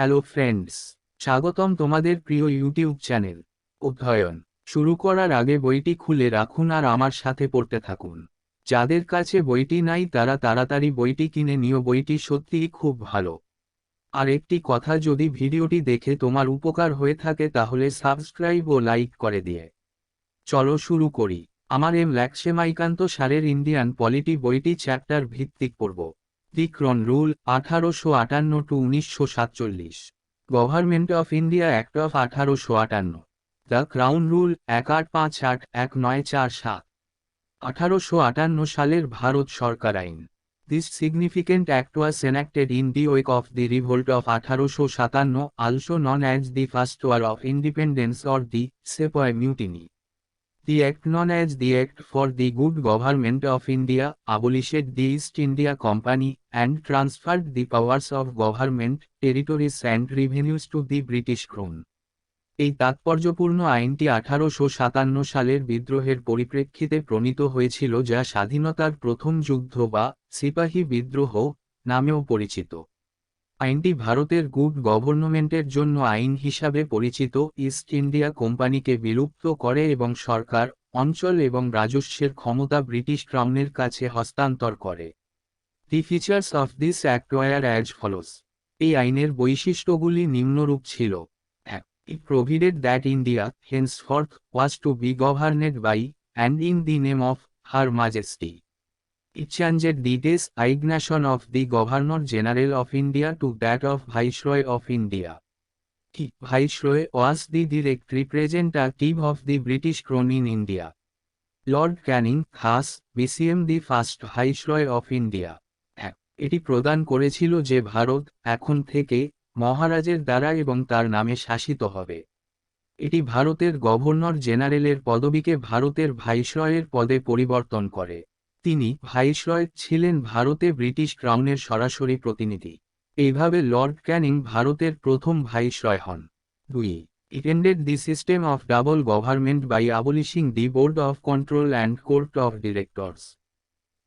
Hello friends, স্বাগতম তোমাদের প্রিয় ইউটিউব চ্যানেল অধ্যয়ন শুরু করার আগে বইটি খুলে রাখুন আর আমার সাথে পড়তে থাকুন। যাদের কাছে বইটি নাই তারা তাড়াতাড়ি বইটি কিনে নিও, বইটি সত্যিই খুব ভালো। আর একটি কথা, যদি ভিডিওটি দেখে তোমার উপকার হয়ে থাকে তাহলে সাবস্ক্রাইব ও লাইক করে দিয়ে। চলো শুরু করি। আমার লাক্সমিকান্ত সারের ইন্ডিয়ান পলিটি বইটি চ্যাপ্টার ভিত্তিক পড়ব। The crown rule 1858-1947, government of India act of 1858, the crown rule 1858-1947, 1858 সালের ভারত সরকার আইন। This significant act was enacted in the wake of the revolt of 1857, also known as the First War of Independence or the Sepoy Mutiny. The Act, known as the Act for the Good Government of India, abolished the East India Company and transferred the powers of government, territories and revenues to the British Crown. এই তাৎপর্যপূর্ণ আইনটি 1857 সালের বিদ্রোহের পরিপ্রেক্ষিতে প্রণীত হয়েছিল, যা স্বাধীনতার প্রথম যুদ্ধ বা সিপাহী বিদ্রোহ নামেও পরিচিত। আইনটি ভারতের গুড গভর্নমেন্টের জন্য আইন হিসাবে পরিচিত ইস্ট ইন্ডিয়া কোম্পানিকে বিলুপ্ত করে এবং সরকার, অঞ্চল এবং রাজস্বের ক্ষমতা ব্রিটিশ ক্রাউনের কাছে হস্তান্তর করে। The features of this act were as follows. এই আইনের বৈশিষ্ট্যগুলি নিম্নরূপ ছিল: It provided that India henceforth was to be governed by and in the name of Her Majesty. It changed the designation of the Governor General of India to that of Viceroy of India. The Viceroy was the direct representative of the British Crown in India. Lord Canning thus became the first Viceroy of India. এটি প্রদান করেছিল যে ভারত এখন থেকে মহারাজের দ্বারা এবং তার নামে শাসিত হবে। এটি ভারতের গভর্নর জেনারেলের পদবিকে ভারতের ভাইসরয়ের পদে পরিবর্তন করে। তিনি ভাইসরয় ছিলেন ভারতে ব্রিটিশ ক্রাউনের সরাসরি প্রতিনিধি। এইভাবে লর্ড ক্যানিং ভারতের প্রথম ভাইসরয় হন। 2. It ended the system of double government by abolishing the Board of Control and Court of Directors.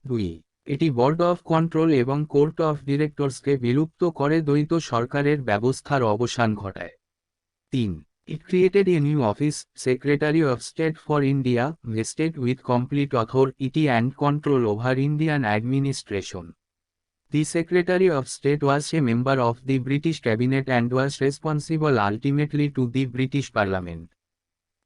2. এটি বোর্ড অফ কন্ট্রোল এবং কোর্ট অফ ডিরেক্টরসকে বিলুপ্ত করে দ্বৈত সরকারের ব্যবস্থার অবসান ঘটায়। 3. It created a new office, Secretary of State for India, vested with complete authority and control over Indian administration. The Secretary of State was a member of the British Cabinet and was responsible ultimately to the British Parliament.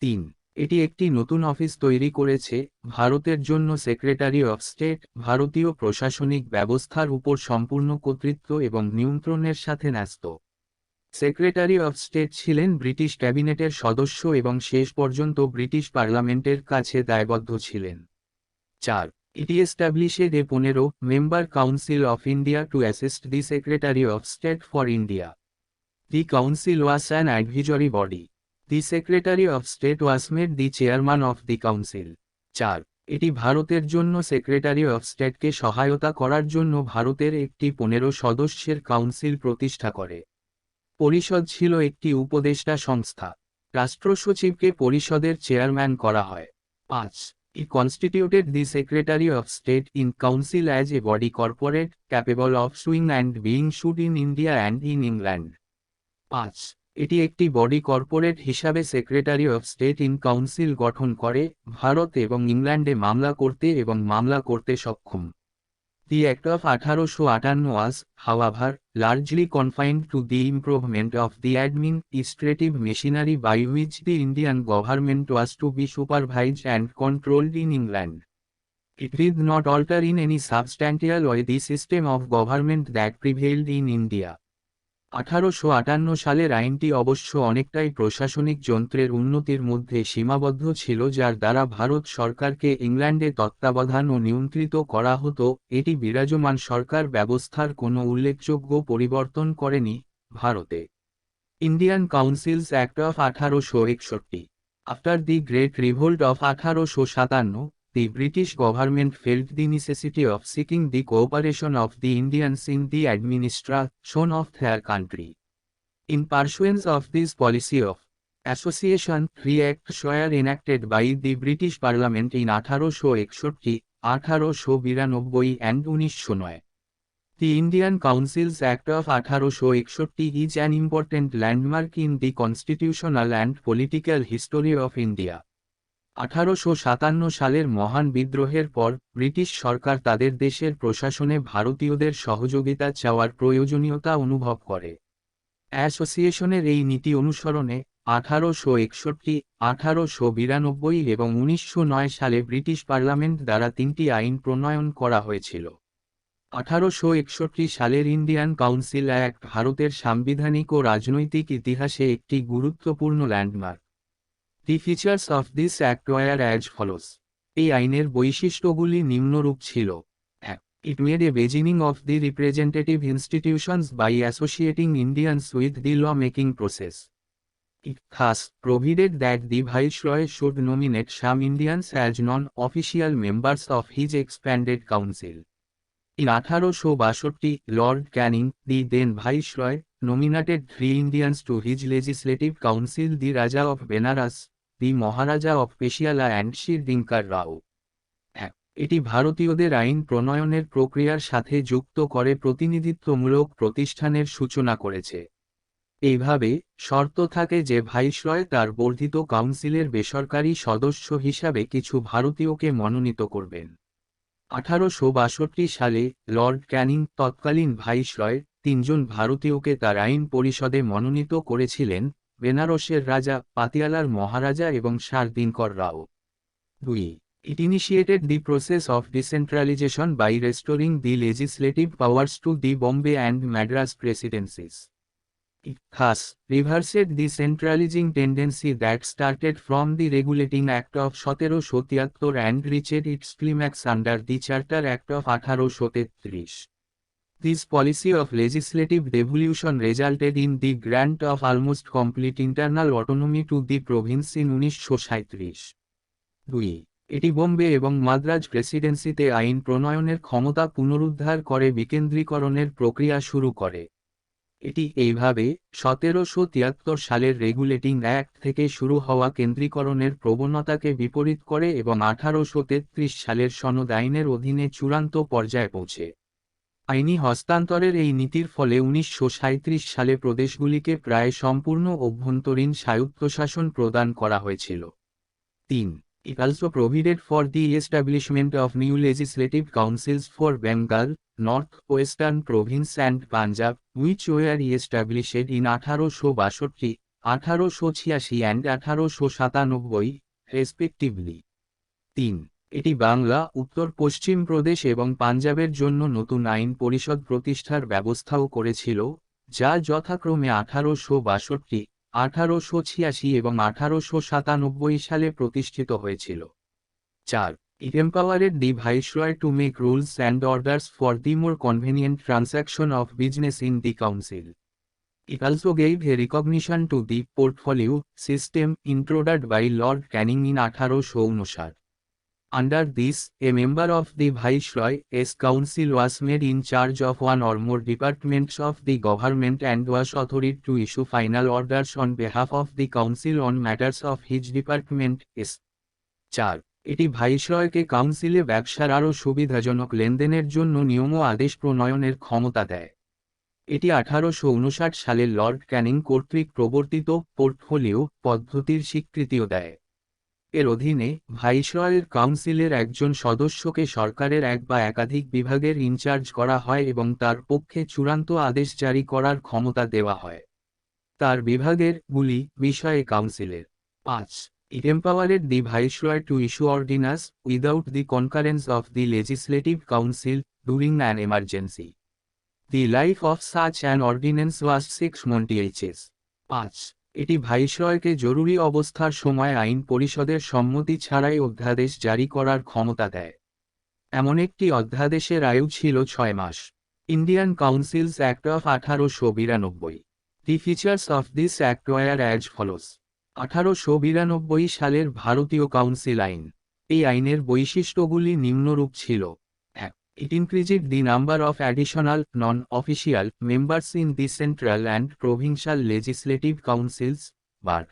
3. এটি একটি নতুন office তৈরি করেছে, ভারতের জন্য secretary of state, ভারতীয় প্রশাসনিক ব্যবস্থার উপর সম্পূর্ণ কর্তৃত্ব এবং নিয়ন্ত্রণের সাথে ন্যস্ত। সেক্রেটারি অফ স্টেট ছিলেন ব্রিটিশ ক্যাবিনেটের সদস্য এবং শেষ পর্যন্ত ব্রিটিশ পার্লামেন্টের কাছে দায়বদ্ধ ছিলেন। 4. এটি এস্টাবলিশেড এ 15-member council of India two assist the secretary of state for India. The council was an advisory body. The Secretary of State was made the chairman of the council. 4. এটি ভারতের জন্য সেক্রেটারি অফ স্টেটকে সহায়তা করার জন্য ভারতের একটি 15 সদস্যের council প্রতিষ্ঠা করে। পরিষদ ছিল একটি উপদেষ্টা সংস্থা। রাষ্ট্রসচিবকে পরিষদের চেয়ারম্যান করা হয়। 5. It constituted the Secretary of State in Council as a body corporate, capable of suing and being sued in India and in England. 5. এটি একটি বডি কর্পোরেট হিসাবে secretary of state in council গঠন করে, ভারত এবং ইংল্যান্ডে মামলা করতে এবং মামলা করতে সক্ষম। The act of 1858 was, however, largely confined to the improvement of the administrative machinery by which the Indian government was to be supervised and controlled in England. It did not alter in any substantial way the system of government that prevailed in India. 1858 সালের আইনটি অবশ্য অনেকটাই প্রশাসনিক যন্ত্রের উন্নতির মধ্যে সীমাবদ্ধ ছিল, যার দ্বারা ভারত সরকারকে ইংল্যান্ডে তত্ত্বাবধান ও নিয়ন্ত্রিত করা হতো। এটি বিরাজমান সরকার ব্যবস্থার কোনো উল্লেখযোগ্য পরিবর্তন করেনি। ভারতে Indian councils act of 1861। After the great revolt of 1857, the British government felt the necessity of seeking the cooperation of the Indians in the administration of their country. In pursuance of this policy of association, 3 acts were enacted by the British Parliament in 1861, 1892 and 1909. The Indian Councils Act of 1861 is an important landmark in the constitutional and political history of India. 1857 সালের মহান বিদ্রোহের পর British সরকার তাদের দেশের প্রশাসনে ভারতীয়দের সহযোগিতা চাওয়ার প্রয়োজনীয়তা অনুভব করে। অ্যাসোসিয়েশনের এই নীতি অনুসরণে 1861, 1892 এবং 1909 সালে ব্রিটিশ পার্লামেন্ট দ্বারা 3টি আইন প্রণয়ন করা হয়েছিল। 1861 সালের ইন্ডিয়ান কাউন্সিল অ্যাক্ট ভারতের সাংবিধানিক ও রাজনৈতিক ইতিহাসে একটি গুরুত্বপূর্ণ landmark. The features of this act were as follows. এই আইনের বৈশিষ্ট্যগুলি নিম্নরূপ ছিল: 1. It made a beginning of the representative institutions by associating Indians with the law-making process. It thus provided that the Viceroy should nominate some Indians as non-official members of his expanded council. In 1862, Lord Canning, the then Viceroy, nominated 3 Indians to his legislative council: the Raja of Benaras, the Maharaja of Peshiala and Shir Dinkar Rao. এটি ভারতীয়দের আইন প্রণয়নের প্রক্রিয়ার সাথে যুক্ত করে প্রতিনিধিত্বমূলক প্রতিষ্ঠানের সূচনা করেছে। এইভাবে শর্ত থাকে যে ভাইসরয় তার বর্ধিত কাউন্সিলের বেসরকারি সদস্য হিসাবে কিছু ভারতীয়কে মনোনীত করবেন। 1862 সালে লর্ড ক্যানিং, তৎকালীন ভাইসরয়, 3 জন ভারতীয়কে তার আইন পরিষদে মনোনীত করেছিলেন: বেনারসের রাজা, পাতিয়ালার মহারাজা এবং শার দিনকর রাও। 2. It initiated the process of decentralization by restoring the legislative powers to the Bombay and Madras presidencies. It thus reversed the centralizing tendency that started from the Regulating Act of 1773 and reached its climax under the Charter Act of 1833. This policy of legislative devolution resulted in the grant of almost complete internal autonomy to the province in 1937. 2. এটি বোম্বে এবং মাদ্রাজ প্রেসিডেন্সিতে আইন প্রণয়নের ক্ষমতা পুনরুদ্ধার করে বিকেন্দ্রীকরণের প্রক্রিয়া শুরু করে। এটি এইভাবে 1773 সালের রেগুলেটিং অ্যাক্ট থেকে শুরু হওয়া কেন্দ্রীকরণের প্রবণতাকে বিপরীত করে এবং 1833 সালের সনদ আইনের অধীনে চূড়ান্ত পর্যায়ে পৌঁছে। আইনি হস্তান্তরের এই নীতির ফলে 1937 সালে প্রদেশগুলিকে প্রায় সম্পূর্ণ অভ্যন্তরীণ স্বায়ত্তশাসন প্রদান করা হয়েছিল। 3. It also provided for the establishment of new legislative councils for Bengal, North Western Province and Punjab, which were established in 1862, 1886 and 1897, respectively. 3. এটি বাংলা, উত্তর পশ্চিম প্রদেশ এবং পাঞ্জাবের জন্য নতুন আইন পরিষদ প্রতিষ্ঠার ব্যবস্থাও করেছিল, যা যথাক্রমে 1862, 1886 এবং 1897 সালে প্রতিষ্ঠিত হয়েছিল। 4. It empowered the Viceroy to make rules and orders for the more convenient transaction of business in the council. It also gave a recognition to the portfolio system introduced by Lord Canning in 1859. Under this, a member of the Viceroy's council was made in charge of one or more departments of the government and was authorized to issue final orders on behalf of the council on matters of his department. 4. এটি ভাইসরয়কে কাউন্সিলে ব্যবসার আরও সুবিধাজনক লেনদেনের জন্য নিয়ম ও আদেশ প্রণয়নের ক্ষমতা দেয়। এটি 1859 সালে লর্ড ক্যানিং কর্তৃক প্রবর্তিত পোর্টফোলিও পদ্ধতির স্বীকৃতিও দেয়। এর অধীনে ভাইসরয়ের কাউন্সিলের একজন সদস্যকে সরকারের এক বা একাধিক বিভাগের ইনচার্জ করা হয় এবং তার পক্ষে চূড়ান্ত আদেশ জারি করার ক্ষমতা দেওয়া হয়। তার বিভাগের গুলি বিষয়ে কাউন্সিলের। 5. It empowered the Viceroy to issue ordinance without the concurrence of the Legislative Council during an emergency. The life of such an ordinance was 6 months. 5. এটি ভাইসরয়কে জরুরি অবস্থার সময় আইন পরিষদের সম্মতি ছাড়াই অধ্যাদেশ জারি করার ক্ষমতা দেয়। এমন একটি অধ্যাদেশের আয়ু ছিল 6 মাস। Indian councils act of 1892. The features of this act were as follows. 1892 সালের ভারতীয় কাউন্সিল আইন। এই আইনের বৈশিষ্ট্যগুলি নিম্নরূপ ছিল: 1. It increased the number of additional, non-official, members in the central and provincial legislative councils, but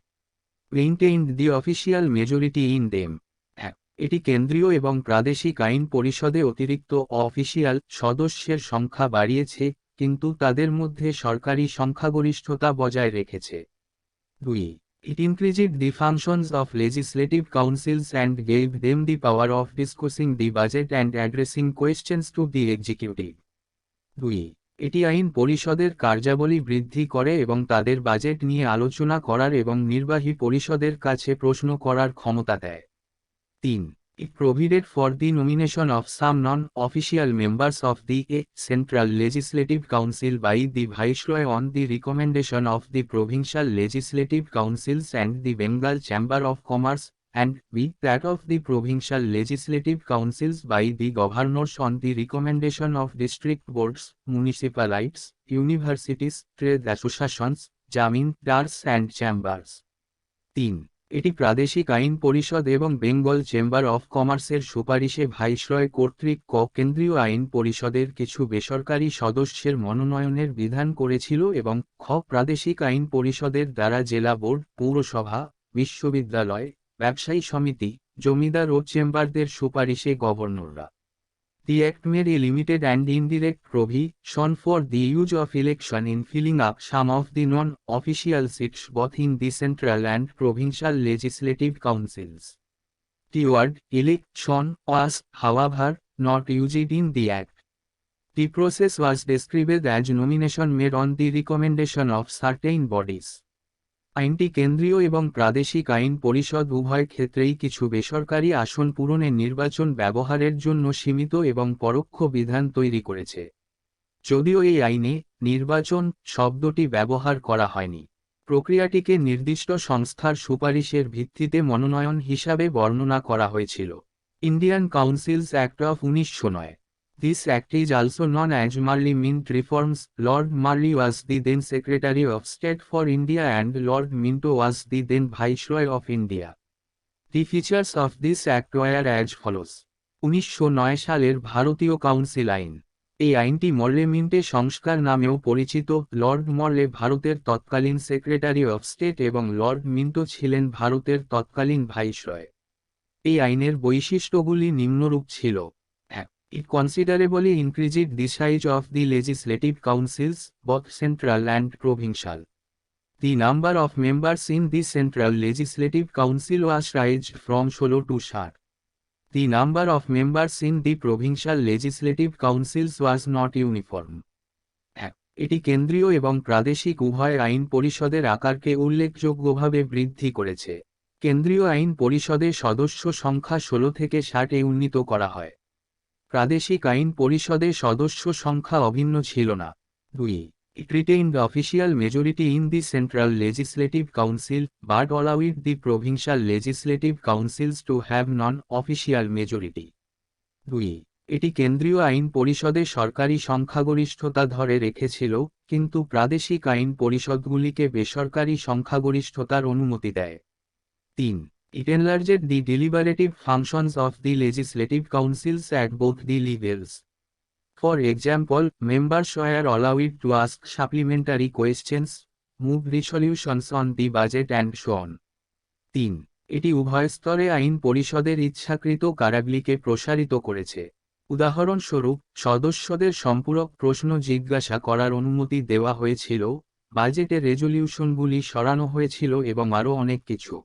maintained the official majority in them. 2. এটি কেন্দ্রীয় এবং প্রাদেশিক আইন পরিষদে অতিরিক্ত অফিসিয়াল সদস্যের সংখ্যা বাড়িয়েছে, কিন্তু তাদের মধ্যে সরকারি সংখ্যাগরিষ্ঠতা বজায় রেখেছে। 2. It increased the functions of legislative councils and gave them the power of discussing the budget and addressing questions to the executive. 2. এটি আইন পরিষদের কার্যাবলী বৃদ্ধি করে এবং তাদের বাজেট নিয়ে আলোচনা করার এবং নির্বাহী পরিষদের কাছে প্রশ্ন করার ক্ষমতা দেয়। 3. It provided for the nomination of some non-official members of the Central Legislative Council by the Viceroy on the recommendation of the Provincial Legislative Councils and the Bengal Chamber of Commerce, and b. that of the Provincial Legislative Councils by the Governors on the recommendation of district boards, municipalities, universities, trade associations, jamindars and chambers. 3. এটি প্রাদেশিক আইন পরিষদ এবং Bengal chamber of কমার্সের সুপারিশে viceroy কর্তৃক কেন্দ্রীয় আইন পরিষদের কিছু বেসরকারি সদস্যের মনোনয়নের বিধান করেছিল এবং প্রাদেশিক আইন পরিষদের দ্বারা জেলা বোর্ড, পৌরসভা, বিশ্ববিদ্যালয়, ব্যবসায়ী সমিতি, জমিদার ও চেম্বারদের সুপারিশে গভর্নররা। The Act made a limited and indirect provision for the use of election in filling up some of the non-official seats both in the central and provincial legislative councils. The word election was, however, not used in the Act. The process was described as nomination made on the recommendation of certain bodies. আইনটি কেন্দ্রীয় এবং প্রাদেশিক আইন পরিষদ উভয় ক্ষেত্রেই কিছু বেসরকারি আসন পূরণে নির্বাচন ব্যবহারের জন্য সীমিত এবং পরোক্ষ বিধান তৈরি করেছে। যদিও এই আইনে নির্বাচন শব্দটি ব্যবহার করা হয়নি, প্রক্রিয়াটিকে নির্দিষ্ট সংস্থার সুপারিশের ভিত্তিতে মনোনয়ন হিসাবে বর্ণনা করা হয়েছিল। Indian councils act of 1909। This act is also known as Marley Mint Reforms. Lord Marley was the then Secretary of State for India and Lord Minto was the then Viceroy of India. The features of this act were as follows. 1909 সালের ভারতীয় council আইন। এই আইনটি Morley মিন্টে সংস্কার নামেও পরিচিত। Lord Morley ভারতের তৎকালীন সেক্রেটারি অফ স্টেট এবং লর্ড মিন্টো ছিলেন ভারতের তৎকালীন ভাইসরয়। এই আইনের বৈশিষ্ট্যগুলি নিম্নরূপ ছিল। It considerably increased the size of the legislative councils, both central and provincial. The number of members in the Central Legislative Council was raised from 16 to 7. The number of members in the Provincial Legislative Councils was not uniform. এটি কেন্দ্রীয় এবং প্রাদেশিক উভয় আইন পরিষদের আকারকে উল্লেখযোগ্যভাবে বৃদ্ধি করেছে। কেন্দ্রীয় আইন পরিষদে সদস্য সংখ্যা 16 থেকে 60-এ উন্নীত করা হয়। প্রাদেশিক আইন পরিষদে সদস্য সংখ্যা অভিন্ন ছিল না। 2. It retained official majority in the Central Legislative Council, but allowed the Provincial Legislative Councils to have non-official majority. 2. এটি কেন্দ্রীয় আইন পরিষদে সরকারি সংখ্যাগরিষ্ঠতা ধরে রেখেছিল, কিন্তু প্রাদেশিক আইন পরিষদগুলিকে বেসরকারি সংখ্যাগরিষ্ঠতার অনুমতি দেয়। 3. It enlarged the deliberative functions of the legislative councils at both the levels. For example, members were allowed to ask supplementary questions, move resolutions on the budget and so on. 3. এটি উভয় স্তরে আইন পরিষদের ইচ্ছাকৃত কারাগুলিকে প্রসারিত করেছে। উদাহরণস্বরূপ, সদস্যদের সম্পূরক প্রশ্ন জিজ্ঞাসা করার অনুমতি দেওয়া হয়েছিল, বাজেটে রেজলিউশনগুলি সরানো হয়েছিল এবং আরও অনেক কিছু।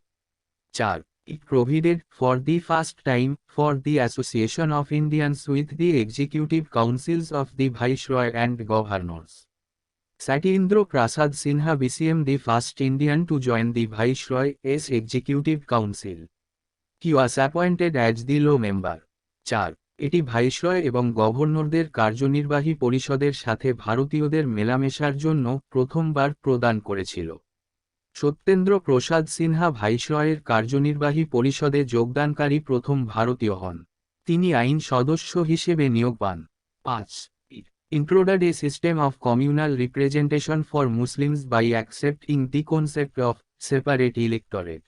4. It provided, for the first time, for the association of Indians with the executive councils of the Viceroy and governors. Satyendra Prasad Sinha became the first Indian to join the Viceroy's executive council. He was appointed as the law member. 4. এটি viceroy এবং গভর্নরদের কার্যনির্বাহী পরিষদের সাথে ভারতীয়দের মেলামেশার জন্য প্রথমবার প্রদান করেছিল। সত্যেন্দ্র প্রসাদ সিনহা ভাইসরয়ের কার্যনির্বাহী পরিষদে যোগদানকারী প্রথম ভারতীয় হন। তিনি আইন সদস্য হিসেবে নিয়োগ পান। 5. It introduced a system of communal representation for Muslims by accepting the concept of separate electorate.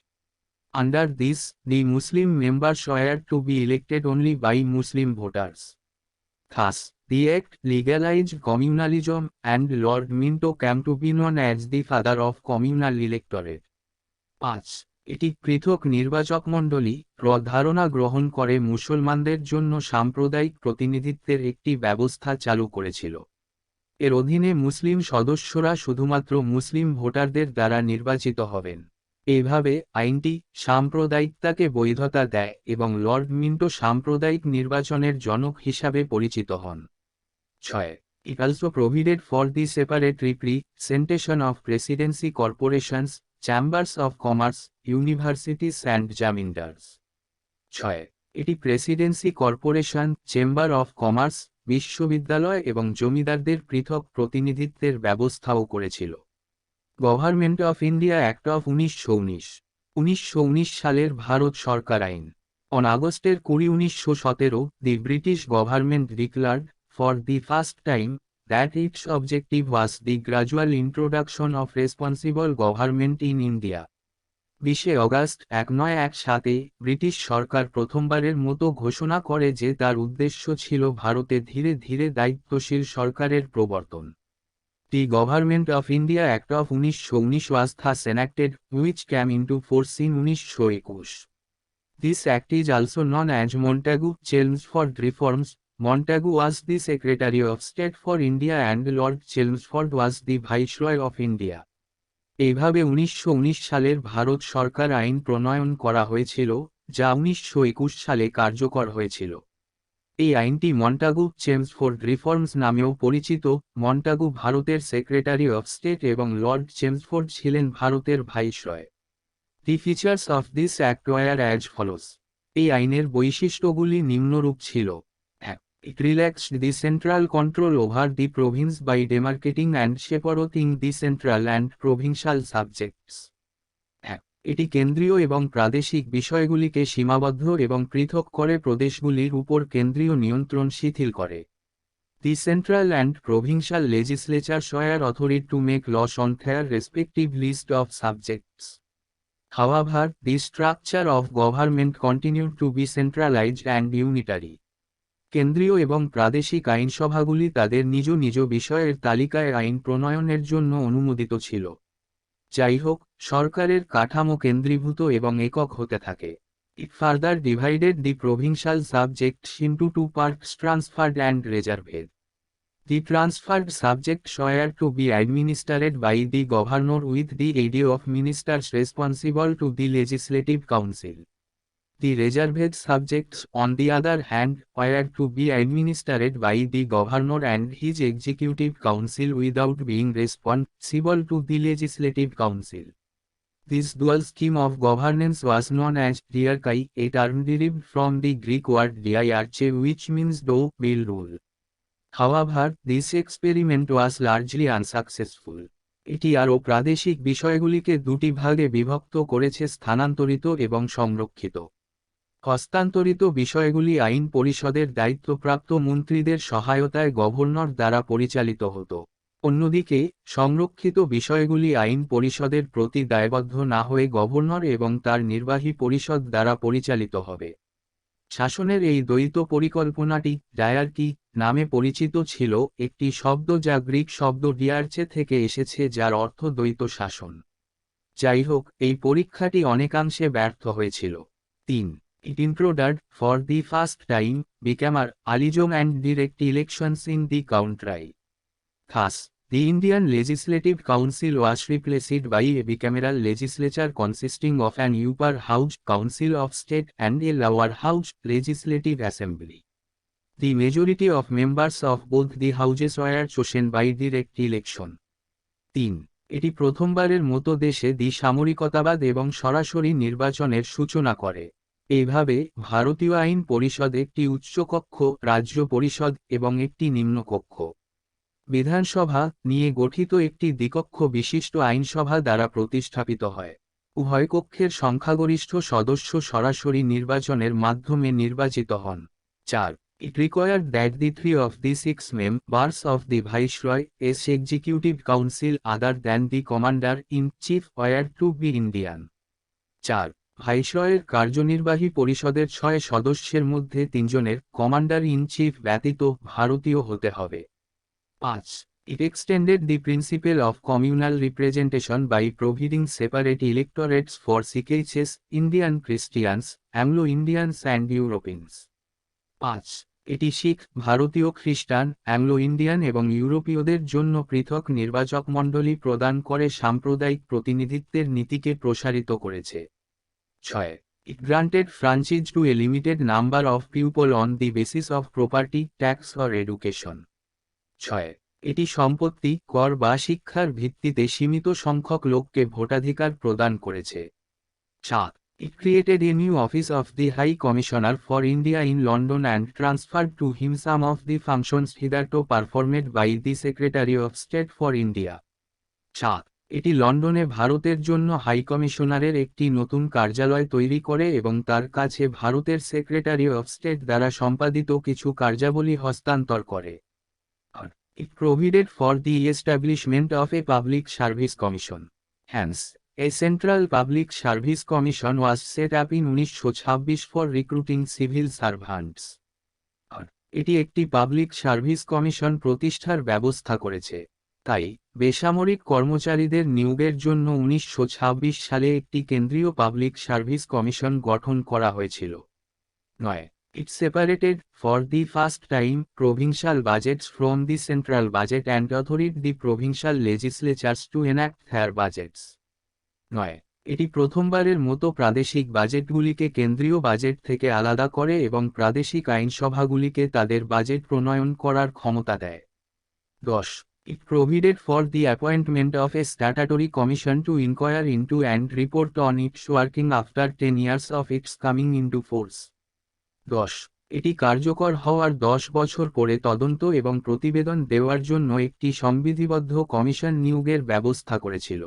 Under this, the Muslim members were to be elected only by Muslim voters. Thus, the Act legalized communalism, and Lord Minto came to be known as the father of communal electorate. 5. এটি পৃথক নির্বাচকমণ্ডলী ধারণা গ্রহণ করে মুসলমানদের জন্য সাম্প্রদায়িক প্রতিনিধিত্বের একটি ব্যবস্থা চালু করেছিল। এর অধীনে মুসলিম সদস্যরা শুধুমাত্র মুসলিম ভোটারদের দ্বারা নির্বাচিত হবেন। এইভাবে আইনটি সাম্প্রদায়িকতাকে বৈধতা দেয় এবং লর্ড মিন্টো সাম্প্রদায়িক নির্বাচনের জনক হিসাবে পরিচিত হন। 6. It also provided for the separate representation of presidency corporations, chambers of commerce, universities and jamindars. 6. এটি Presidency corporation, chamber of commerce, বিশ্ববিদ্যালয় এবং জমিদারদের পৃথক প্রতিনিধিত্বের ব্যবস্থাও করেছিল। Government of India act of 1919 1919 সালের ভারত সরকার আইন। অন আগস্টের 20, 1917, the British government declared, for the first time, that its objective was the gradual introduction of responsible government in India. 20 August 1917 British সরকার প্রথমবারের মতো ঘোষণা করে যে তার উদ্দেশ্য ছিল ভারতে ধীরে ধীরে দায়িত্বশীল সরকারের প্রবর্তন। The Government of India Act of 1919 was thus enacted, which came into force in 1921. This act is also known as Montagu-Chelmsford Reforms. Montagu was the Secretary of State for India and Lord Chelmsford was the Viceroy of India. এইভাবে 1919 সালের ভারত সরকার আইন প্রণয়ন করা হয়েছিল, যা 1921 সালে কার্যকর হয়েছিল। এই আইনটি মন্টাগু চেমসফোর্ড রিফর্মস নামেও পরিচিত। মন্টাগু ভারতের সেক্রেটারি অফ স্টেট এবং লর্ড চেমসফোর্ড ছিলেন ভারতের viceroy. The features of this act were as follows. এই আইনের বৈশিষ্ট্যগুলি নিম্নরূপ ছিল: It relaxed the central control over the province by demarcating and separating the central and provincial subjects. এটি কেন্দ্রীয় এবং প্রাদেশিক বিষয়গুলিকে সীমাবদ্ধ এবং পৃথক করে প্রদেশগুলির উপর কেন্দ্রীয় নিয়ন্ত্রণ শিথিল করে। The central and provincial legislatures were authorized to make laws on their respective list of subjects. However, the structure of government continued to be centralized and unitary. কেন্দ্রীয় এবং প্রাদেশিক আইনসভাগুলি তাদের নিজ নিজ বিষয়ের তালিকায় আইন প্রণয়নের জন্য অনুমোদিত ছিল। যাই হোক, সরকারের কাঠামো কেন্দ্রীভূত এবং একক হতে থাকে। It further divided the provincial subjects into two parts, transferred and reserved. The transferred subjects were to be administered by the governor with the aid of ministers responsible to the legislative council. The reserved subjects, on the other hand, were to be administered by the governor and his executive council without being responsible to the legislative council. This dual scheme of governance was known as diarchy, a term derived from the Greek word diarche, which means do will rule. However, this experiment was largely unsuccessful. এটি আরও প্রাদেশিক বিষয়গুলিকে দুটি ভাগে বিভক্ত করেছে: স্থানান্তরিত এবং সংরক্ষিত। হস্তান্তরিত বিষয়গুলি আইন পরিষদের দায়িত্বপ্রাপ্ত মন্ত্রীদের সহায়তায় গভর্নর দ্বারা পরিচালিত হতো। অন্যদিকে, সংরক্ষিত বিষয়গুলি আইন পরিষদের প্রতি দায়বদ্ধ না হয়ে গভর্নর এবং তার নির্বাহী পরিষদ দ্বারা পরিচালিত হবে। শাসনের এই দ্বৈত পরিকল্পনাটি ডায়ার্কি নামে পরিচিত ছিল, একটি শব্দ যা গ্রিক শব্দ ডিয়ার্চে থেকে এসেছে, যার অর্থ দ্বৈত শাসন। যাই হোক, এই পরীক্ষাটি অনেকাংশে ব্যর্থ হয়েছিল। 3. It introduced, for the first time, bicameralism and direct elections in the country. Thus, the Indian Legislative Council was replaced by a bicameral legislature consisting of an upper house, Council of State, and a lower house, Legislative Assembly. The majority of members of both the houses were chosen by direct election. 3. এটি প্রথমবারের মতো দেশে দ্বি-সামরিকতাবাদ এবং সরাসরি নির্বাচনের সূচনা করে। এইভাবে, ভারতীয় আইন পরিষদ একটি উচ্চকক্ষ, রাজ্য পরিষদ, এবং একটি নিম্নকক্ষ বিধানসভা নিয়ে গঠিত একটি দ্বিকক্ষ বিশিষ্ট আইনসভা দ্বারা প্রতিস্থাপিত হয়। উভয় কক্ষের সংখ্যাগরিষ্ঠ সদস্য সরাসরি নির্বাচনের মাধ্যমে নির্বাচিত হন। 4. It required that the 3 of the 6 members of the Viceroy's Executive Council other than the Commander-in-Chief were to be Indian. 4. ভাইসরয়ের কার্যনির্বাহী পরিষদের 6 সদস্যের মধ্যে 3 জনের, কমান্ডার ইন চিফ ব্যতীত, ভারতীয় হতে হবে। 5. It extended the principle of communal representation by providing separate electorates for CHs, Indian Christians, Anglo-Indians and Europeans. 5. এটি শিখ, ভারতীয় খ্রিস্টান, অ্যাংলো ইন্ডিয়ান এবং ইউরোপীয়দের জন্য পৃথক নির্বাচকমণ্ডলী প্রদান করে সাম্প্রদায়িক প্রতিনিধিত্বের নীতিকে প্রসারিত করেছে। 6. It granted franchise to a limited number of people on the basis of property, tax or education. 6. এটি সম্পত্তি, কর বা শিক্ষার ভিত্তিতে সীমিত সংখ্যক লোককে ভোটাধিকার প্রদান করেছে। 7. It created a new office of the High Commissioner for India in London and transferred to him some of the functions hitherto performed by the Secretary of State for India. 7. এটি লন্ডনে ভারতের জন্য হাই কমিশনারের একটি নতুন কার্যালয় তৈরি করে এবং তার কাছে ভারতের সেক্রেটারি অফ স্টেট দ্বারা সম্পাদিত কিছু কার্যাবলী হস্তান্তর করে। It provided for the establishment of a public service commission. Hence, a central public service commission was set up in 1926 for recruiting civil servants. এটি একটি পাবলিক সার্ভিস কমিশন প্রতিষ্ঠার ব্যবস্থা করেছে। তাই বেসামরিক কর্মচারীদের নিয়োগের জন্য 1926 সালে একটি কেন্দ্রীয় পাবলিক সার্ভিস কমিশন গঠন করা হয়েছিল। 9. It separated, for the first time, provincial budgets from the central budget and authorized the provincial legislatures to enact their budgets. 9. এটি প্রথমবারের মতো প্রাদেশিক বাজেটগুলিকে কেন্দ্রীয় বাজেট থেকে আলাদা করে এবং প্রাদেশিক আইনসভাগুলিকে তাদের বাজেট প্রণয়ন করার ক্ষমতা দেয়। 10. It provided for the appointment of a statutory commission to inquire into and report on its working after 10 years of its coming into force. 10. এটি কার্যকর হওয়ার 10 বছর পরে তদন্ত এবং প্রতিবেদন দেওয়ার জন্য একটি সংবিধিবদ্ধ কমিশন নিয়োগের ব্যবস্থা করেছিল।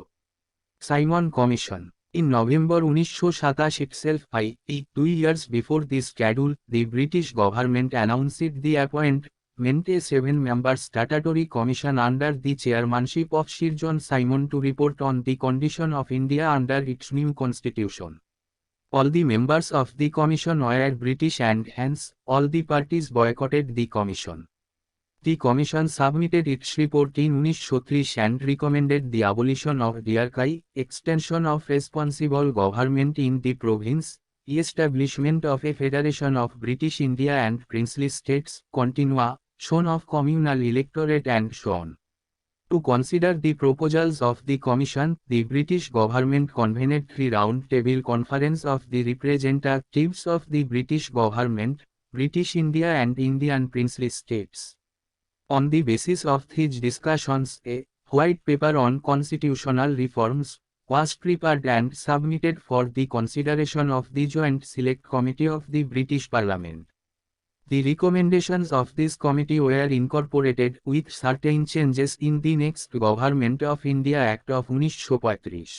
Simon commission. In November 1927 itself, 2 years before this schedule, the British government announced the appointment a 7-member statutory commission under the chairmanship of Sir John Simon to report on the condition of India under its new constitution. All the members of the commission were British and hence, all the parties boycotted the commission. The commission submitted its report in 1930 and recommended the abolition of diarchy, extension of responsible government in the province, establishment of a federation of British India and princely states, continuation of communal electorate and so on. To consider the proposals of the commission, the British government convened 3 round-table conference of the representatives of the British government, British India and Indian princely states. On the basis of these discussions, a white paper on constitutional reforms was prepared and submitted for the consideration of the Joint Select Committee of the British Parliament. The recommendations of this committee were incorporated with certain changes in the next Government of India Act of 1935.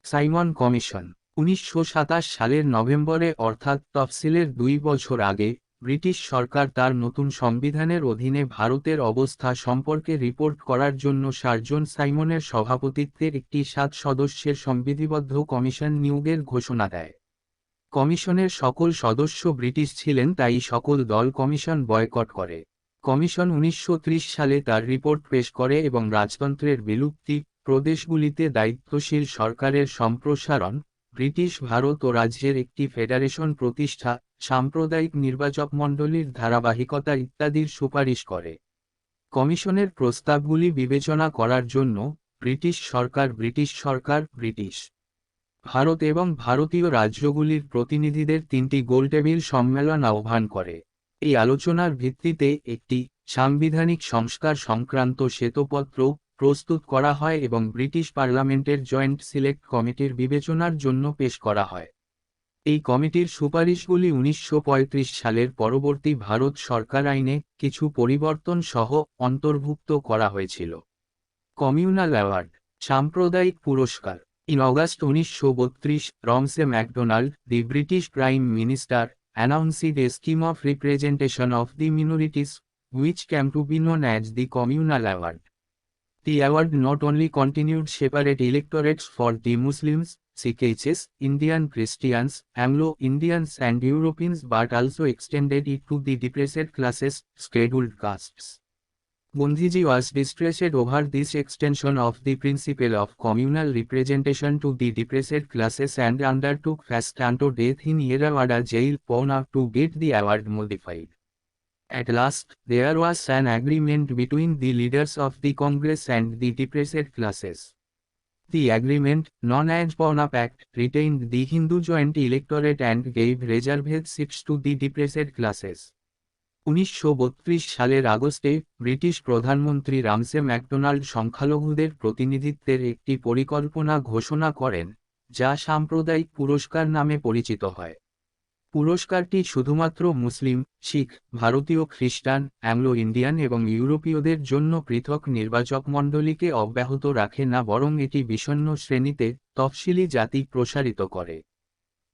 Simon commission. 1927 সালের নভেম্বরে অর্থাৎ তফসিলের 2 বছর আগে, British সরকার তার নতুন সংবিধানের অধীনে ভারতের অবস্থা সম্পর্কে রিপোর্ট করার জন্য স্যার জন সাইমনের সভাপতিত্বের একটি 7 সদস্যের সংবিধিবদ্ধ কমিশন নিয়োগের ঘোষণা দেয়। কমিশনের সকল সদস্য ব্রিটিশ ছিলেন তাই সকল দল কমিশন বয়কট করে। কমিশন 1930 সালে তার রিপোর্ট পেশ করে এবং রাজতন্ত্রের বিলুপ্তি, প্রদেশগুলিতে দায়িত্বশীল সরকারের সম্প্রসারণ, ব্রিটিশ ভারত ও রাজ্যের একটি ফেডারেশন প্রতিষ্ঠা, সাম্প্রদায়িক নির্বাচকমণ্ডলীর ধারাবাহিকতা ইত্যাদির সুপারিশ করে। কমিশনের প্রস্তাবগুলি বিবেচনা করার জন্য ব্রিটিশ সরকার, ব্রিটিশ ভারত এবং ভারতীয় রাজ্যগুলির প্রতিনিধিদের 3টি গোলটেবিল সম্মেলন আহ্বান করে। এই আলোচনার ভিত্তিতে একটি সাংবিধানিক সংস্কার সংক্রান্ত শ্বেতপত্র প্রস্তুত করা হয় এবং ব্রিটিশ পার্লামেন্টের জয়েন্ট সিলেক্ট কমিটির বিবেচনার জন্য পেশ করা হয়। এই কমিটির সুপারিশগুলি 1935 সালের পরবর্তী ভারত সরকার আইনে কিছু পরিবর্তন সহ অন্তর্ভুক্ত করা হয়েছিল। কমিউনাল অ্যাওয়ার্ড, সাম্প্রদায়িক পুরস্কার। In August 1932, Ramsay MacDonald, the British Prime Minister, announced a scheme of representation of the minorities, which came to be known as the Communal Award. The award not only continued separate electorates for the Muslims, CHs, Indian Christians, Anglo-Indians and Europeans but also extended it to the depressed classes, scheduled castes. Gandhiji was distressed over this extension of the principle of communal representation to the depressed classes and undertook fast unto death in Yerwada jail Pune to get the award modified. At last, there was an agreement between the leaders of the Congress and the depressed classes. The agreement, known as Pune Pact, retained the Hindu joint electorate and gave reserved seats to the depressed classes. 1932 সালের আগস্টে British প্রধানমন্ত্রী রামসে McDonald সংখ্যালঘুদের প্রতিনিধিত্বের একটি পরিকল্পনা ঘোষণা করেন, যা সাম্প্রদায়িক পুরস্কার নামে পরিচিত হয়। পুরস্কারটি শুধুমাত্র মুসলিম, শিখ, ভারতীয় খ্রিস্টান, অ্যাংলো ইন্ডিয়ান এবং ইউরোপীয়দের জন্য পৃথক নির্বাচকমণ্ডলীকে অব্যাহত রাখে না, বরং এটি বিষণ্ণ শ্রেণীতে তফসিলি জাতি প্রসারিত করে।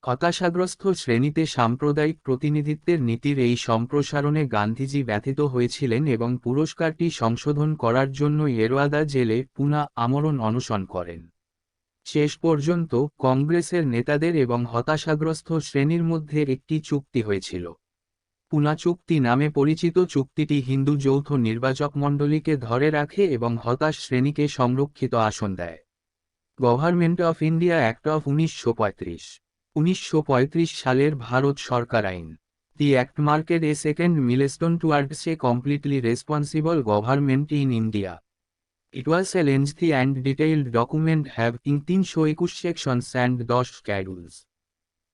হতাশাগ্রস্ত শ্রেণীতে সাম্প্রদায়িক প্রতিনিধিত্বের নীতির এই সম্প্রসারণে গান্ধীজি ব্যথিত হয়েছিলেন এবং পুরস্কারটি সংশোধন করার জন্য ইয়েরওয়াদা জেলে পুনা আমরণ অনশন করেন। শেষ পর্যন্ত কংগ্রেসের নেতাদের এবং হতাশাগ্রস্ত শ্রেণীর মধ্যে একটি চুক্তি হয়েছিল। পুনা চুক্তি নামে পরিচিত চুক্তিটি হিন্দু যৌথ নির্বাচকমণ্ডলীকে ধরে রাখে এবং হতাশ শ্রেণীকে সংরক্ষিত আসন দেয়। Government of India act of 1935। 1935 সালের ভারত সরকার আইন। The act marked a second milestone towards a completely responsible government in India. It was a lengthy and detailed document having 321 sections and 10 schedules.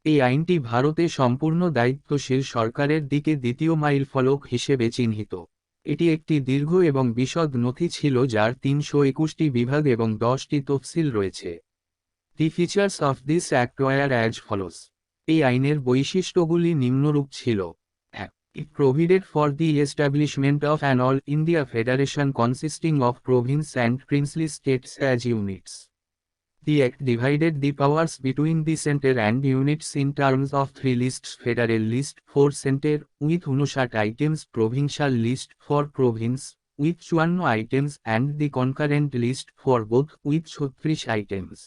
এই আইনটি ভারতে সম্পূর্ণ দায়িত্বশীল সরকারের দিকে দ্বিতীয় মাইল ফলক হিসেবে চিহ্নিত। এটি একটি দীর্ঘ এবং বিশদ নথি ছিল যার 321টি বিভাগ এবং 10টি তফসিল রয়েছে। The features of this act were as follows. এই আইনের বৈশিষ্ট্যগুলি নিম্নরূপ ছিল: It provided for the establishment of an all-India federation consisting of province and princely states as units. The Act divided the powers between the centre and units in terms of 3 lists: federal list for centre, with 59 items, provincial list for province, with 54 items, and the concurrent list for both, with 36 items.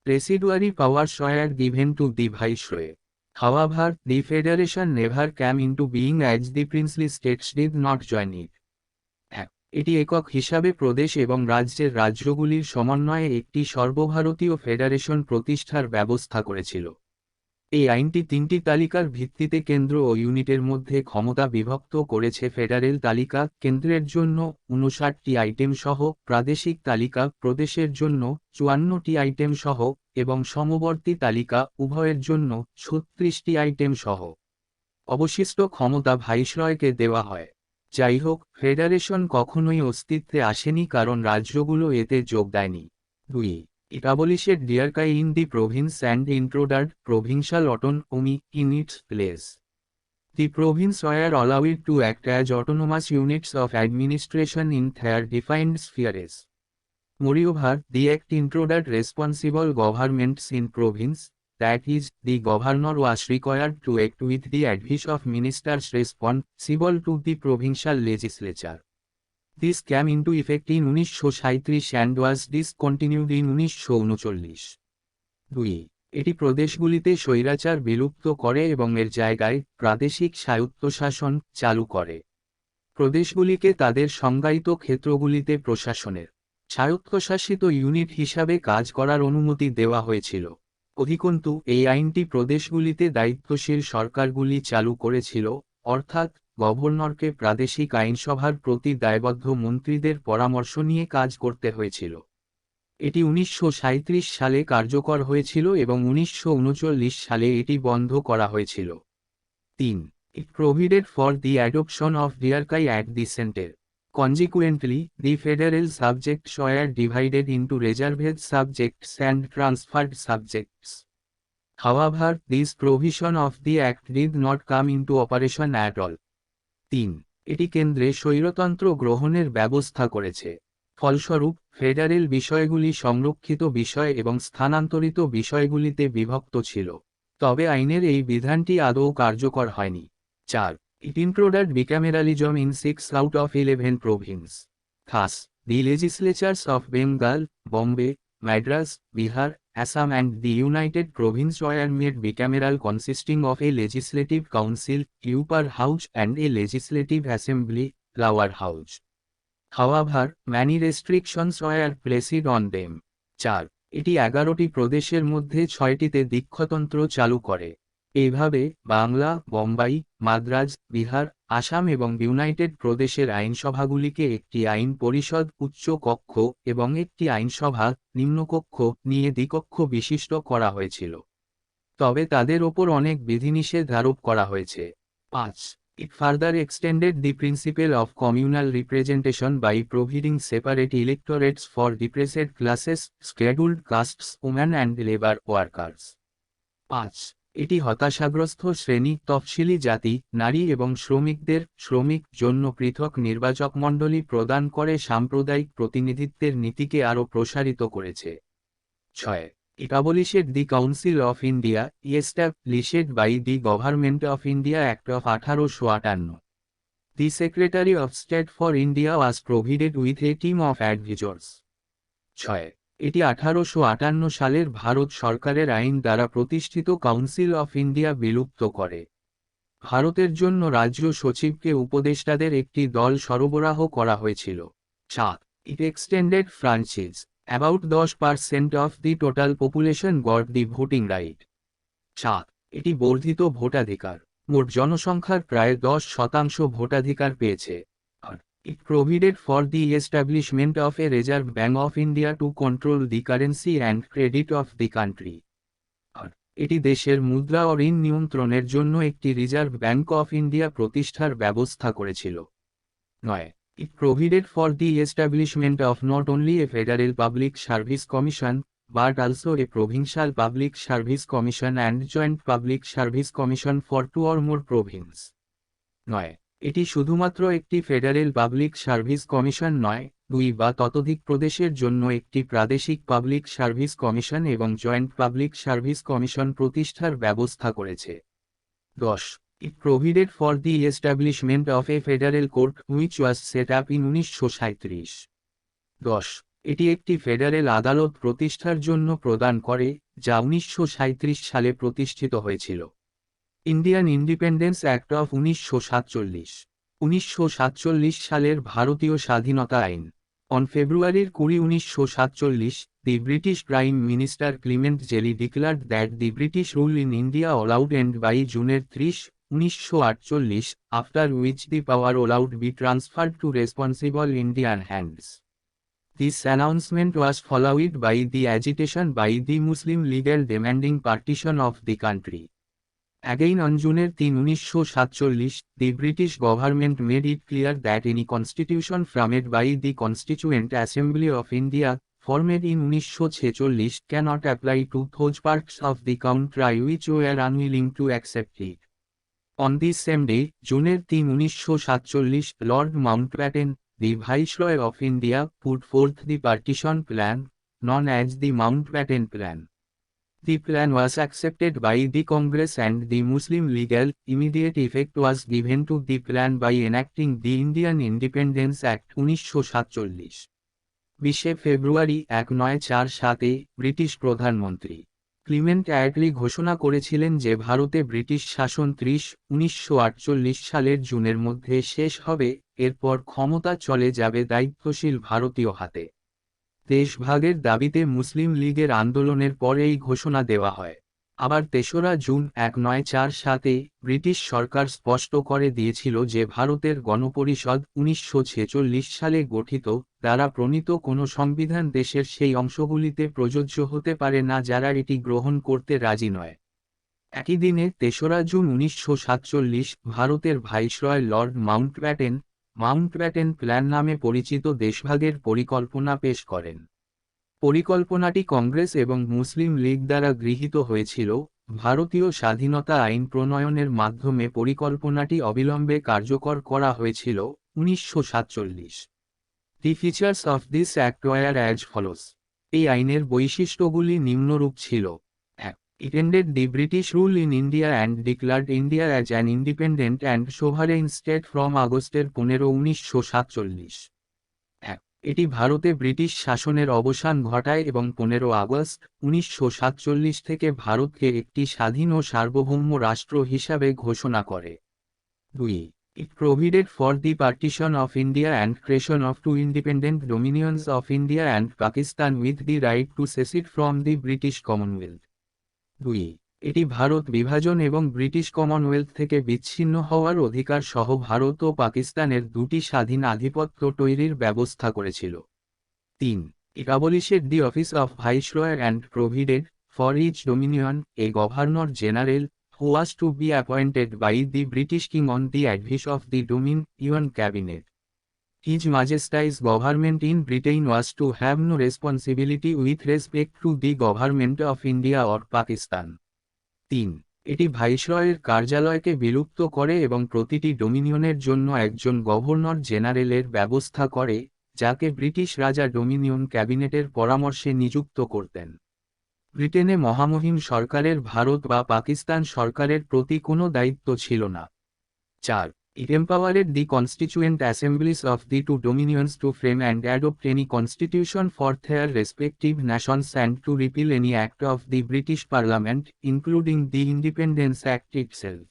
Residuary powers were given to the Viceroy. However, the federation never came into being as the princely states did not join it. এটি একক হিসাবে প্রদেশ এবং রাজ্যের রাজ্যগুলির সমন্বয়ে একটি সর্বভারতীয় federation প্রতিষ্ঠার ব্যবস্থা করেছিল। এই আইনটি 3টি তালিকার ভিত্তিতে কেন্দ্র ও ইউনিটের মধ্যে ক্ষমতা বিভক্ত করেছে: ফেডারেল তালিকা, কেন্দ্রের জন্য 59টি আইটেম সহ; প্রাদেশিক তালিকা, প্রদেশের জন্য 54টি আইটেম সহ; এবং সমবর্তী তালিকা, উভয়ের জন্য 36টি আইটেম সহ। অবশিষ্ট ক্ষমতা ভাইসরয়কে দেওয়া হয়। যাই হোক, ফেডারেশন কখনোই অস্তিত্বে আসেনি কারণ রাজ্যগুলো এতে যোগ দেয়নি। 2. It abolished diarchy in the province and introduced provincial autonomy in its place. The province were allowed to act as autonomous units of administration in their defined spheres. Moreover, the Act introduced responsible governments in province, that is, the governor was required to act with the advice of ministers responsible to the provincial legislature. This came into effect in 1937 and was discontinued in 1939. 2. এটি প্রদেশগুলিতে স্বৈরাচার বিলুপ্ত করে এবং এর জায়গায় প্রাদেশিক স্বায়ত্তশাসন চালু করে। প্রদেশগুলিকে তাদের সংজ্ঞায়িত ক্ষেত্রগুলিতে প্রশাসনের স্বায়ত্তশাসিত ইউনিট হিসাবে কাজ করার অনুমতি দেওয়া হয়েছিল। অধিকন্তু, এই আইনটি প্রদেশগুলিতে দায়িত্বশীল সরকারগুলি চালু করেছিল, অর্থাৎ গভর্নরকে প্রাদেশিক আইনসভার প্রতি দায়বদ্ধ মন্ত্রীদের পরামর্শ নিয়ে কাজ করতে হয়েছিল। এটি 1937 সালে কার্যকর হয়েছিল এবং 1939 সালে এটি বন্ধ করা হয়েছিল। 3. It provided for the adoption of diarchy at the centre. Consequently, the federal subjects were divided into reserved subjects and transferred subjects. However, this provision of the Act did not come into operation at all. 3. এটি কেন্দ্রে স্বৈরতন্ত্র গ্রহণের ব্যবস্থা করেছে। ফলস্বরূপ, federal বিষয়গুলি সংরক্ষিত বিষয় এবং স্থানান্তরিত বিষয়গুলিতে বিভক্ত ছিল। তবে আইনের এই বিধানটি আদৌ কার্যকর হয়নি। 4. It introduced bicameralism in 6 out of 11 provinces. Thus, the legislatures of Bengal, Bombay, Madras, Bihar, Assam and the United Province were made bicameral, consisting of a legislative council, upper house, and a legislative assembly, lower house. However, many restrictions were placed on them. 4. এটি 11টি প্রদেশের মধ্যে 6টিতে দীক্ষাতন্ত্র চালু করে। এইভাবে বাংলা, বোম্বাই, মাদ্রাজ, বিহার, আসাম এবং United প্রদেশের আইনসভাগুলিকে একটি আইন পরিষদ উচ্চ কক্ষ এবং একটি আইনসভা নিম্নকক্ষ নিয়ে দ্বিকক্ষ বিশিষ্ট করা হয়েছিল। তবে তাদের ওপর অনেক বিধিনিষেধ আরোপ করা হয়েছে। 5. It further extended the principle of communal representation by providing separate electorates for depressed classes, scheduled castes, women and labor workers. 5. এটি হতাশাগ্রস্ত শ্রেণী, তফসিলি জাতি, নারী এবং শ্রমিকদের শ্রমিক জন্য পৃথক নির্বাচকমণ্ডলী প্রদান করে সাম্প্রদায়িক প্রতিনিধিত্বের নীতিকে আরও প্রসারিত করেছে। 6. It abolished the Council of India, established by the Government of India Act of 1858. The Secretary of State for India was provided with a team of advisors. 6. এটি 1858 সালের ভারত সরকারের আইন দ্বারা প্রতিষ্ঠিত কাউন্সিল অফ ইন্ডিয়া বিলুপ্ত করে। ভারতের জন্য রাজ্য সচিবকে উপদেষ্টাদের একটি দল সরবরাহ করা হয়েছিল। 7. It extended franchise. About 10% of the total population got the voting right. 7. এটি বর্ধিত ভোটাধিকার। মোট জনসংখ্যার প্রায় 10% ভোটাধিকার পেয়েছে। It provided for the establishment of a Reserve Bank of India to control the currency and credit of the country. এটি দেশের মুদ্রা ও ঋণ নিয়ন্ত্রণের জন্য একটি রিজার্ভ ব্যাংক অফ ইন্ডিয়া প্রতিষ্ঠার ব্যবস্থা করেছিল। 9. It provided for the establishment of not only a Federal Public Service Commission, but also a Provincial Public Service Commission and Joint Public Service Commission for 2 or more provinces. 9. এটি শুধুমাত্র একটি federal public service commission নয়, 2 বা ততোধিক প্রদেশের জন্য একটি প্রাদেশিক পাবলিক সার্ভিস কমিশন এবং জয়েন্ট পাবলিক সার্ভিস কমিশন প্রতিষ্ঠার ব্যবস্থা করেছে। 10. It provided for the establishment of a federal court which was set up in 1937. 10. এটি একটি ফেডারেল আদালত প্রতিষ্ঠার জন্য প্রদান করে, যা 1937 সালে প্রতিষ্ঠিত হয়েছিল। Indian independence act of 1947। 1947 সালের ভারতীয় স্বাধীনতা আইন। On February 20, 1947, the British Prime Minister Clement Attlee declared that the British rule in India allowed end by June 30, 1948, after which the power allowed be transferred to responsible Indian hands. This announcement was followed by the agitation by the Muslim League demanding partition of the country. Again on June 3, 1947, the British government made it clear that any constitution framed by the Constituent Assembly of India, formed in 1946, cannot apply to those parts of the country which were unwilling to accept it. On this same day, June 3, 1947, Lord Mountbatten, the Viceroy of India, put forth the partition plan, known as the Mountbatten Plan. The plan was accepted by the Congress and the Muslim League. Immediate effect was given to the plan by enacting the Indian Independence Act 1947. 20 February 1947-এ British প্রধানমন্ত্রী Clement Attlee ঘোষণা করেছিলেন যে ভারতে British শাসন 1948 সালের জুনের মধ্যে শেষ হবে, এরপর ক্ষমতা চলে যাবে দায়িত্বশীল ভারতীয় হাতে। দেশভাগের দাবিতে মুসলিম লীগের আন্দোলনের পর এই ঘোষণা দেওয়া হয়। আবার 3রা জুন 1947-এ ব্রিটিশ সরকার স্পষ্ট করে দিয়েছিল যে ভারতের গণপরিষদ 1946 সালে গঠিত দ্বারা প্রণীত কোনো সংবিধান দেশের সেই অংশগুলিতে প্রযোজ্য হতে পারে না যারা এটি গ্রহণ করতে রাজি নয়। একই দিনে 3রা জুন 1947 ভারতের ভাইসরয় লর্ড মাউন্টব্যাটেন প্ল্যান নামে পরিচিত দেশভাগের পরিকল্পনা পেশ করেন। পরিকল্পনাটি কংগ্রেস এবং মুসলিম লীগ দ্বারা গৃহীত হয়েছিল। ভারতীয় স্বাধীনতা আইন প্রণয়নের মাধ্যমে পরিকল্পনাটি অবিলম্বে কার্যকর করা হয়েছিল। 1947। The features of this act were as follows. এই আইনের বৈশিষ্ট্যগুলি নিম্নরূপ ছিল: 1. It ended the British rule in India and declared India as an independent and sovereign state from August 15, 1947. 1. এটি ভারতে ব্রিটিশ শাসনের অবসান ঘটায় এবং 15 আগস্ট 1947 থেকে ভারতকে একটি স্বাধীন ও সার্বভৌম রাষ্ট্র হিসাবে ঘোষণা করে। 2. It provided for the partition of India and creation of two independent dominions of India and Pakistan with the right to secede from the British Commonwealth. 2. এটি ভারত বিভাজন এবং ব্রিটিশ কমনওয়েলথ থেকে বিচ্ছিন্ন হওয়ার অধিকার সহ ভারত ও পাকিস্তানের দুটি স্বাধীন আধিপত্য তৈরির ব্যবস্থা করেছিল। 3. It abolished the office of Viceroy and provided, for each dominion, a Governor General, who was to be appointed by the British King on the advice of the Dominion Cabinet. His Majesty's government in Britain was to have no responsibility with respect to the government of India or Pakistan. 3. এটি ভাইসরয়ের কার্যালয়কে বিলুপ্ত করে এবং প্রতিটি ডোমিনিয়নের জন্য একজন governor জেনারেলের ব্যবস্থা করে, যাকে ব্রিটিশ রাজা ডোমিনিয়ন ক্যাবিনেটের পরামর্শে নিযুক্ত করতেন। ব্রিটেনে মহামহিম সরকারের ভারত বা পাকিস্তান সরকারের প্রতি কোনো দায়িত্ব ছিল না। 4. It empowered the constituent assemblies of the two dominions to frame and adopt any constitution for their respective nations and to repeal any act of the British Parliament, including the Independence Act itself.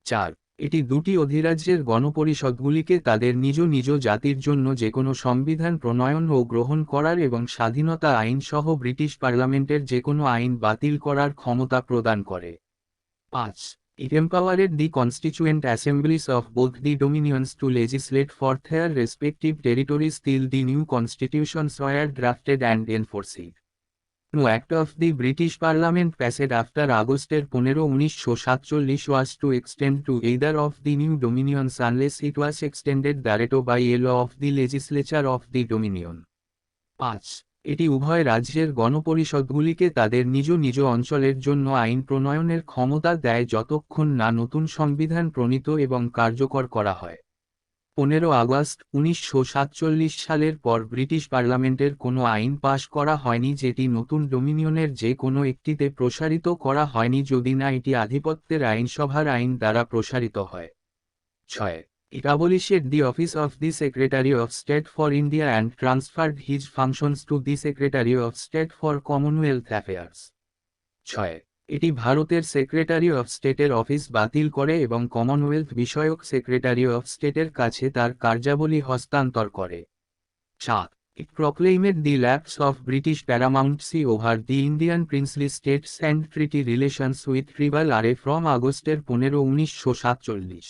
4. এটি দুটি অধিরাজ্যের গণপরিষদগুলিকে তাদের নিজ নিজ জাতির জন্য যে কোনো সংবিধান প্রণয়ন ও গ্রহণ করার এবং স্বাধীনতা আইন সহ ব্রিটিশ পার্লামেন্টের যে কোনো আইন বাতিল করার ক্ষমতা প্রদান করে। 5. It empowered the constituent assemblies of both the dominions to legislate for their respective territories till the new constitutions were drafted and enforced. No act of the British Parliament passed after August 15, 1947 was to extend to either of the new dominions unless it was extended thereto by a law of the legislature of the Dominion. 5. এটি উভয় রাজ্যের গণপরিষদগুলিকে তাদের নিজ নিজ অঞ্চলের জন্য আইন প্রণয়নের ক্ষমতা দেয় যতক্ষণ না নতুন সংবিধান প্রণীত এবং কার্যকর করা হয়। 15 আগস্ট 1947 সালের পর ব্রিটিশ পার্লামেন্টের কোনো আইন পাশ করা হয়নি যেটি নতুন ডোমিনিয়নের যে কোনো একটিতে প্রসারিত করা হয়নি যদি না এটি আধিপত্যের আইনসভার আইন দ্বারা প্রসারিত হয়। 6. It abolished the office of the Secretary of State for India and transferred his functions to the Secretary of State for Commonwealth Affairs. 6. এটি ভারতের সেক্রেটারি অফ স্টেটের অফিস বাতিল করে এবং কমনওয়েলথ বিষয়ক সেক্রেটারি অফ স্টেটের কাছে তার কার্যাবলী হস্তান্তর করে। 7. It proclaimed the lapse of British paramountcy over the Indian princely states and treaty relations with tribal array from August 15, 1947.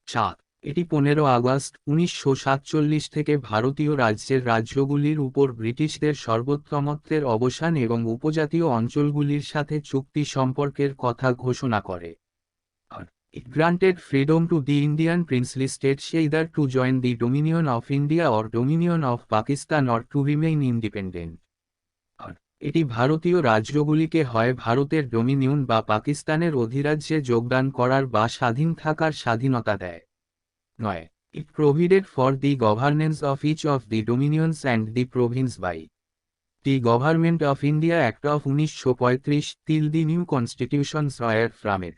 7. এটি 15 আগস্ট 1947 থেকে ভারতীয় রাজ্যের রাজ্যগুলির উপর ব্রিটিশদের সর্বোত্তমত্বের অবসান এবং উপজাতীয় অঞ্চলগুলির সাথে চুক্তি সম্পর্কের কথা ঘোষণা করে। It granted freedom to the Indian princely states either to join the Dominion of India or Dominion of Pakistan or to remain independent. এটি ভারতীয় রাজ্যগুলিকে হয় ভারতের ডোমিনিয়ন বা পাকিস্তানের অধিরাজ্যে যোগদান করার বা স্বাধীন থাকার স্বাধীনতা দেয়। 9. It provided for the governance of each of the dominions and the province by the Government of India Act of 1935 till the new constitutions were framed.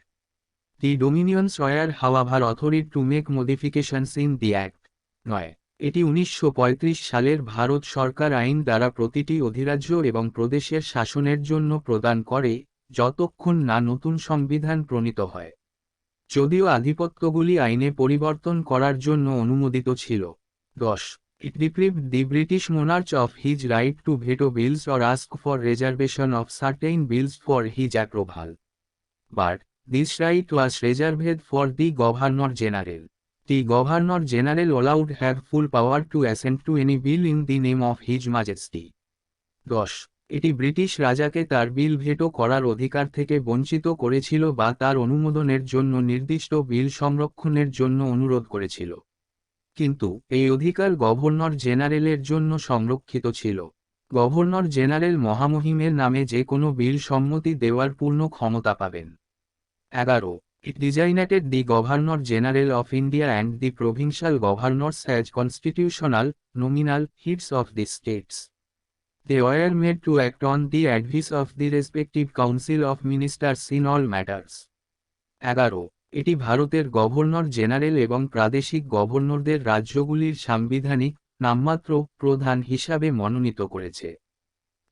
The dominions were however authorized to make modifications in the Act. 9. এটি 1935 সালের ভারত সরকার আইন দ্বারা প্রতিটি অধিরাজ্য এবং প্রদেশের শাসনের জন্য প্রদান করে, যতক্ষণ না নতুন সংবিধান প্রণীত হয়। যদিও আধিপত্যগুলি আইনে পরিবর্তন করার জন্য অনুমোদিত ছিল। 10. It deprived the British monarch of his right to veto bills or ask for reservation of certain bills for his approval. But this right was reserved for the Governor General. The Governor General allowed have full power to assent to any bill in the name of His Majesty. 10. এটি British রাজাকে তার বিল veto করার অধিকার থেকে বঞ্চিত করেছিল বা তার অনুমোদনের জন্য নির্দিষ্ট বিল সংরক্ষণের জন্য অনুরোধ করেছিল। কিন্তু এই অধিকার গভর্নর জেনারেলের জন্য সংরক্ষিত ছিল। গভর্নর জেনারেল মহামহিমের নামে যে কোনো বিল সম্মতি দেওয়ার পূর্ণ ক্ষমতা পাবেন। 11. It designated the Governor General of India and the provincial governors as constitutional, nominal heads of the states. They were made to act on the advice of the respective council of ministers in all matters. 11. এটি ভারতের governor general এবং প্রাদেশিক গভর্নরদের রাজ্যগুলির সাংবিধানিক, নামমাত্র প্রধান হিসাবে মনোনীত করেছে।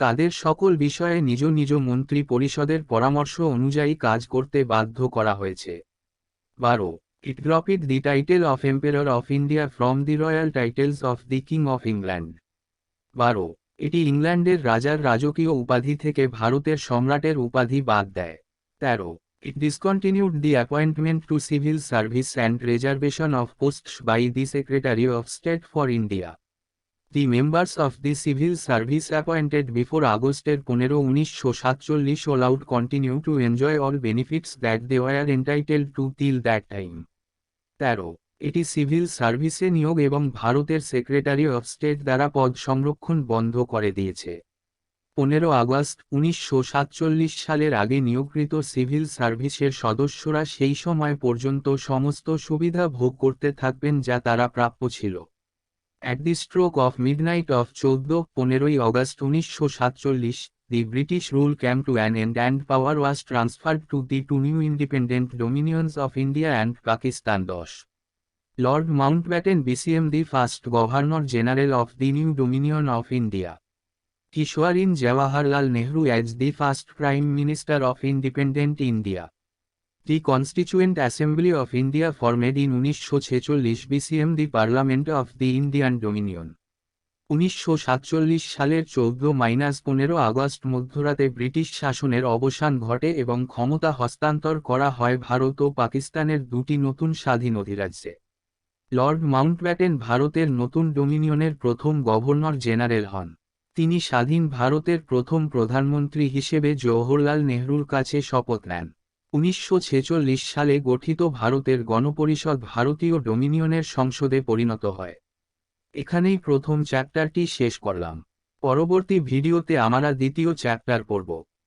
তাদের সকল বিষয়ে নিজ নিজ মন্ত্রী পরিষদের পরামর্শ অনুযায়ী কাজ করতে বাধ্য করা হয়েছে। 12. It dropped the title of Emperor of India from the royal titles of the King of England. 12. এটি ইংল্যান্ডের রাজার রাজকীয় উপাধি থেকে ভারতের সম্রাটের উপাধি বাদ দেয়। 13. It discontinued the appointment to civil service and reservation of posts by the Secretary of State for India. The members of the civil service appointed before August 15, 1947 allowed continue to enjoy all benefits that they were entitled to till that time. 13. এটি civil সার্ভিসে নিয়োগ এবং ভারতের secretary of state দ্বারা পদ সংরক্ষণ বন্ধ করে দিয়েছে। 15 আগস্ট 1947 সালের আগে নিয়োগকৃত সিভিল সার্ভিসের সদস্যরা সেই সময় পর্যন্ত সমস্ত সুবিধা ভোগ করতে থাকবেন যা তারা প্রাপ্য ছিল। At the stroke of midnight of 14-15 August 1947, the British rule came to an end and power was transferred to the two new independent dominions of India and Pakistan. Lord Mountbatten became the first Governor General of the new Dominion of India. He swore in Jawaharlal Nehru as the first Prime Minister of Independent India. The Constituent Assembly of India formed in 1946 became the Parliament of the Indian Dominion. 1947 সালের 14-15 August মধ্যরাতে British শাসনের অবসান ঘটে এবং ক্ষমতা হস্তান্তর করা হয় ভারত ও পাকিস্তানের দুটি নতুন স্বাধীন অধিরাজ্যে। লর্ড মাউন্টব্যাটেন ভারতের নতুন ডোমিনিয়নের প্রথম গভর্নর জেনারেল হন। তিনি স্বাধীন ভারতের প্রথম প্রধানমন্ত্রী হিসেবে জওহরলাল নেহরুর কাছে শপথ নেন। 1946 সালে গঠিত ভারতের গণপরিষদ ভারতীয় ডোমিনিয়নের সংসদে পরিণত হয়। এখানেই প্রথম চ্যাপ্টারটি শেষ করলাম। পরবর্তী ভিডিওতে আমরা দ্বিতীয় চ্যাপ্টার পড়ব।